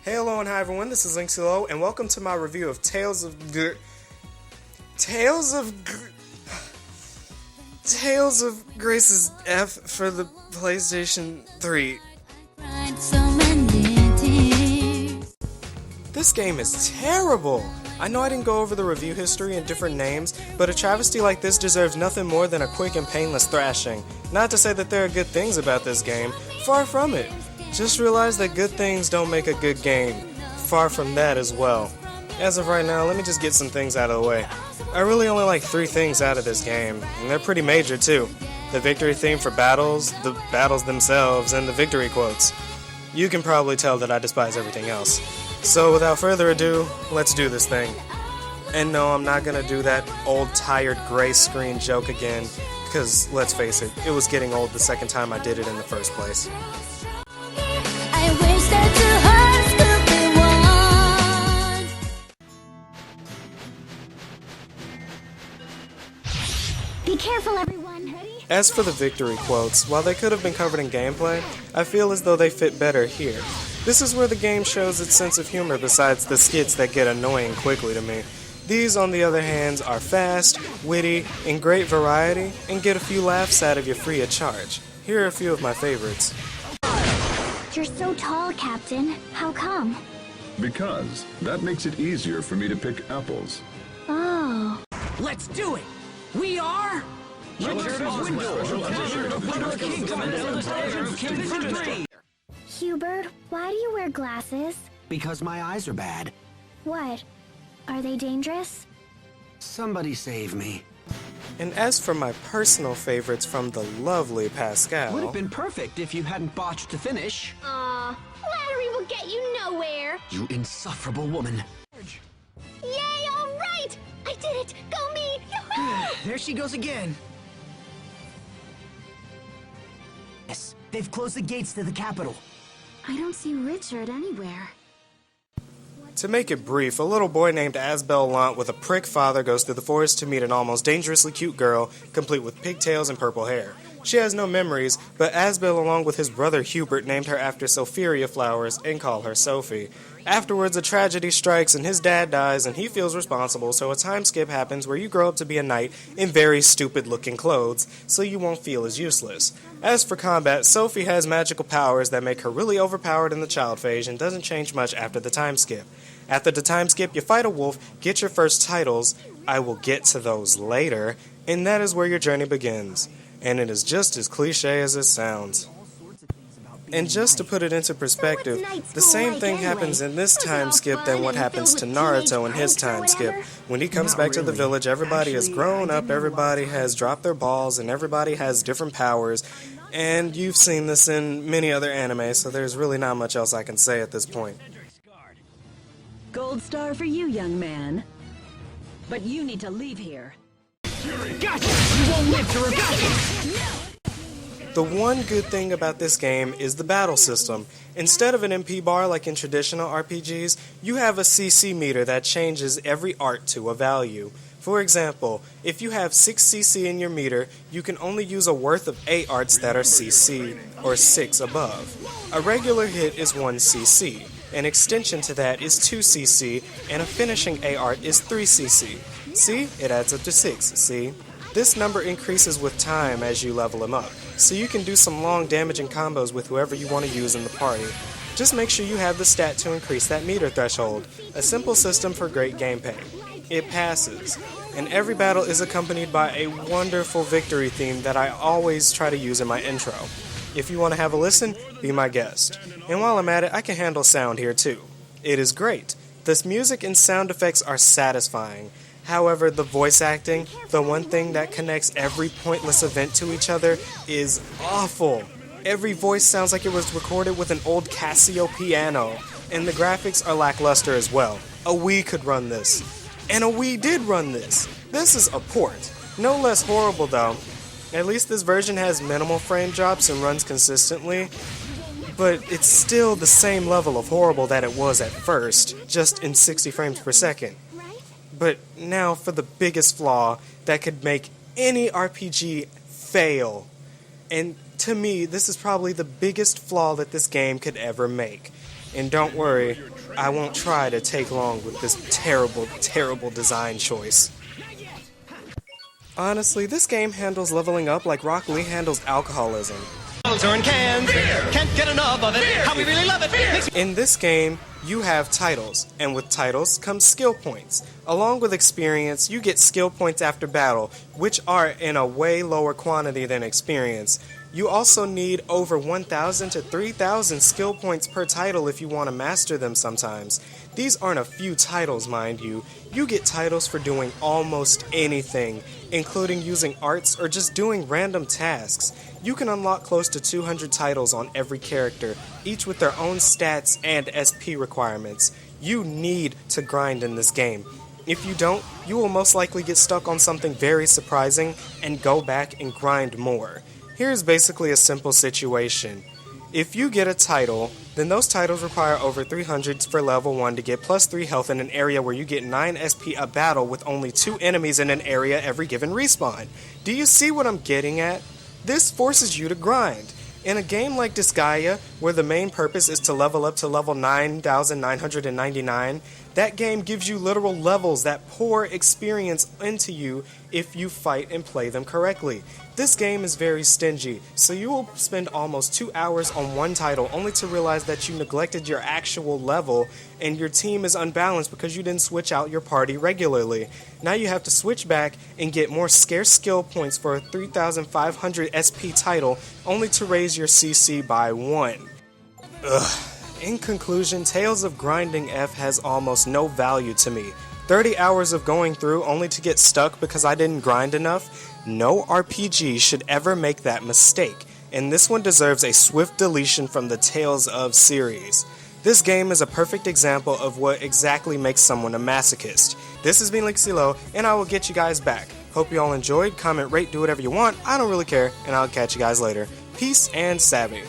Hey, hello, and hi everyone, this is Linksilo, and welcome to my review of Tales of Grace's F for the PlayStation 3. This game is terrible! I know I didn't go over the review history and different names, but a travesty like this deserves nothing more than a quick and painless thrashing. Not to say that there are good things about this game, far from it. Just realize that good things don't make a good game. Far from that as well. As of right now, let me just get some things out of the way. I really only like 3 things out of this game, and they're pretty major too. The victory theme for battles, the battles themselves, and the victory quotes. You can probably tell that I despise everything else. So without further ado, let's do this thing. And no, I'm not gonna do that old tired gray screen joke again, because let's face it, it was getting old the second time I did it in the first place. I wish that be careful, everyone. Ready? As for the victory quotes, while they could have been covered in gameplay, I feel as though they fit better here. This is where the game shows its sense of humor besides the skits that get annoying quickly to me. These, on the other hand, are fast, witty, in great variety, and get a few laughs out of you free of charge. Here are a few of my favorites. You're so tall, Captain. How come? Because that makes it easier for me to pick apples. Oh. Let's do it! We are... Hubert, why do you wear glasses? Because my eyes are bad. What? Are they dangerous? Somebody save me. And as for my personal favorites from the lovely Pascal... Would have been perfect if you hadn't botched the finish. Flattery will get you nowhere. You insufferable woman. Yay, all right! I did it! Go me! Yoo-hoo! There she goes again. Yes, they've closed the gates to the capital. I don't see Richard anywhere. To make it brief, a little boy named Asbel Lant with a prick father goes through the forest to meet an almost dangerously cute girl, complete with pigtails and purple hair. She has no memories, but Asbel, along with his brother Hubert, named her after Sophiria flowers and call her Sophie. Afterwards, a tragedy strikes and his dad dies and he feels responsible, so a time skip happens where you grow up to be a knight in very stupid-looking clothes, so you won't feel as useless. As for combat, Sophie has magical powers that make her really overpowered in the child phase and doesn't change much after the time skip. After the time skip, you fight a wolf, get your first titles, I will get to those later, and that is where your journey begins. And it is just as cliche as it sounds. And just to put it into perspective, the same thing happens in this time skip than what happens to Naruto in his time skip. When he comes back to the village, everybody has grown up, everybody has dropped their balls, and everybody has different powers. And you've seen this in many other anime, so there's really not much else I can say at this point. Gold star for you, young man. But you need to leave here. Gotcha! You won't live to regret it! The one good thing about this game is the battle system. Instead of an MP bar like in traditional RPGs, you have a CC meter that changes every art to a value. For example, if you have 6 CC in your meter, you can only use a worth of 8 arts that are CC, or 6 above. A regular hit is 1 CC, an extension to that is 2 CC, and a finishing A art is 3 CC. See? It adds up to 6, see? This number increases with time as you level him up, so you can do some long damaging combos with whoever you want to use in the party. Just make sure you have the stat to increase that meter threshold. A simple system for great gameplay. It passes, and every battle is accompanied by a wonderful victory theme that I always try to use in my intro. If you want to have a listen, be my guest. And while I'm at it, I can handle sound here too. It is great. The music and sound effects are satisfying. However, the voice acting, the one thing that connects every pointless event to each other, is awful. Every voice sounds like it was recorded with an old Casio piano, and the graphics are lackluster as well. A Wii could run this. And a Wii did run this. This is a port. No less horrible though. At least this version has minimal frame drops and runs consistently, but it's still the same level of horrible that it was at first, just in 60 frames per second. But now for the biggest flaw that could make any RPG fail. And to me, this is probably the biggest flaw that this game could ever make. And don't worry, I won't try to take long with this terrible, terrible design choice. Honestly, this game handles leveling up like Rock Lee handles alcoholism. In cans, can't get enough of it. How we really love it. In this game, you have titles, and with titles comes skill points. Along with experience, you get skill points after battle, which are in a way lower quantity than experience. You also need over 1,000 to 3,000 skill points per title if you want to master them sometimes. These aren't a few titles, mind you. You get titles for doing almost anything, including using arts or just doing random tasks. You can unlock close to 200 titles on every character, each with their own stats and SP requirements. You need to grind in this game. If you don't, you will most likely get stuck on something very surprising and go back and grind more. Here's basically a simple situation. If you get a title, then those titles require over 300 for level 1 to get plus 3 health in an area where you get 9 SP a battle with only 2 enemies in an area every given respawn. Do you see what I'm getting at? This forces you to grind. In a game like Disgaea, where the main purpose is to level up to level 9,999, that game gives you literal levels that pour experience into you if you fight and play them correctly. This game is very stingy, so you will spend almost 2 hours on one title only to realize that you neglected your actual level and your team is unbalanced because you didn't switch out your party regularly. Now you have to switch back and get more scarce skill points for a 3,500 SP title only to raise your CC by 1. Ugh. In conclusion, Tales of Grinding F has almost no value to me. 30 hours of going through only to get stuck because I didn't grind enough? No RPG should ever make that mistake, and this one deserves a swift deletion from the Tales of series. This game is a perfect example of what exactly makes someone a masochist. This has been Lixilo, and I will get you guys back. Hope you all enjoyed, comment, rate, do whatever you want, I don't really care, and I'll catch you guys later. Peace and savvy.